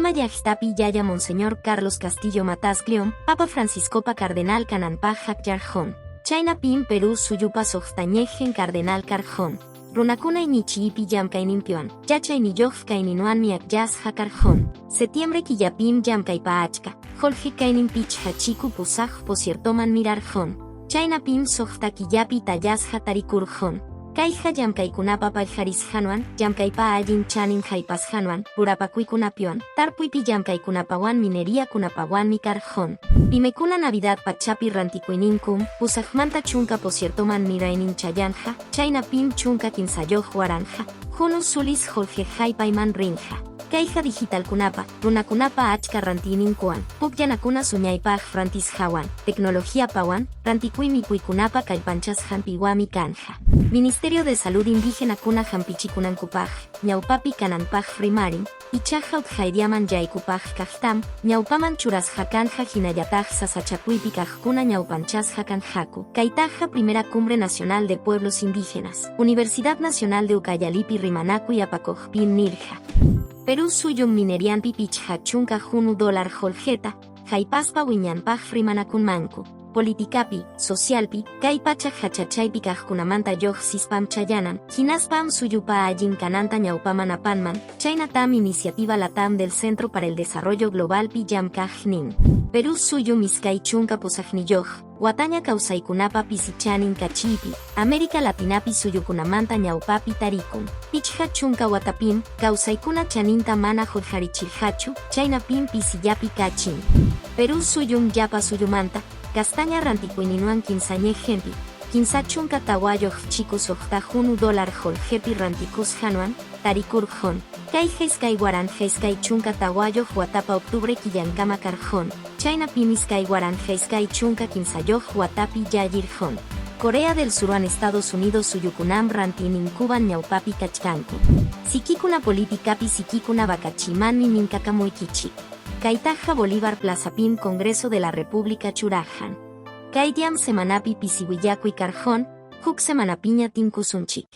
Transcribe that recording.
Pama Yajtapi Yaya Monseñor Carlos Castillo Matascleón, Papa Franciscopa Cardenal Cananpajak Yarjón. China Pim Perú Suyupa Sojtañejen Cardenal Carjón. Runakuna Inichiipi Yamkainimpion, Yachainiyoj Kaininuan Miak Yas Hakarjón. Septiembre Kiyapim Yamkaipa Achka, Jorge Kainimpich Hachiku Pusaj Posiertoman Mirarjón. China Pim Sojta Kiyapi Tayas Hatarikurjón. Kaija Yamkaikunapa Paljaris Hanuan, Yamkaipa Allin Chanin Jaipas Hanuan, Purapakuikunapion, Tarpuipi Yamkaikunapawan Minería Kunapawan Mikarjón. Pimekuna Navidad Pachapi Rantikuininkum, Pusajmanta Chunka Posiertoman Mirainin Chayanja, China Pim Chunka Kinsayoj Waranja, Junus Sulis Jorge Jaipaiman Rinja. Kaija Digital Kunapa, Runakunapa Achka Rantininkuan, Pukyanakuna Suñaipaj Frantis Hawan, Tecnología Pawan, Rantikuimikuikunapa Kaipanchas Jampiwami Kanja. Ministerio de Salud Indígena Kuna Jampichikunankupaj, Ñaupapi Cananpaj Frimarin, Ichaja Utjairiaman Yaikupaj Kajtam, Ñaupaman Churas Jakanja Jinayataj Sasachakuipi Kajkuna Ñaupanchas Jakanjaku, Kaitaja Primera Cumbre Nacional de Pueblos Indígenas, Universidad Nacional de Ucayalipi Rimanaku y Apacojpin Nirja. Perú Suyum Minerianpi Pichhachunka Junu Dólar Joljeta, Jaipaspa Wiñanpaj Frimanakunmanku. Politicapi, Socialpi, Kaipacha Hachachaipi Kajkunamanta Yoj Sispam Chayanan, Jinaspam Suyupa Allin Kananta Ñaupaman Apanman, Chinatam Iniciativa Latam del Centro para el Desarrollo Global Pi Yamkajnin. Perú Suyum Iskay Chunka Posajniyoj, Huataña Causaikunapa Pisichanin Kachipi, América Latinapi Suyukunamanta Ñaupapi Tarikun, Pichha Chunka Huatapim, Causaikuna Chaninta Mana Jorjarichilhachu, Chinapim Pisiyapi Kachin. Perú Suyum Yapa Suyumanta, Castaña Rantikuininuan Kinsañe Jempi, Kinsachunka Tawayoj Chicus Ojtajunu Dólar Jorjepi Ranticus Hanuan, Tarikurjón, Kaijeskay Guaran Jeskay Chunka Tawayoj Huatapa Octubre Killankama Karjón, China Pimiskay Guaran Jeskay Chunka Kinsayoj Huatapi Yayirjón. Corea del Suruan Estados Unidos Suyukunam Rantininkuban Ñaupapi Kachkanku. Sikikuna Politicapi Sikikuna Bakachiman Ninkakamuikichi. Kaitaja Bolívar Plaza Pim Congreso de la República Churajan. Kaitiam Semanapi Pisihuillaku y Carjón, Juk Semanapiña Tinkusunchik.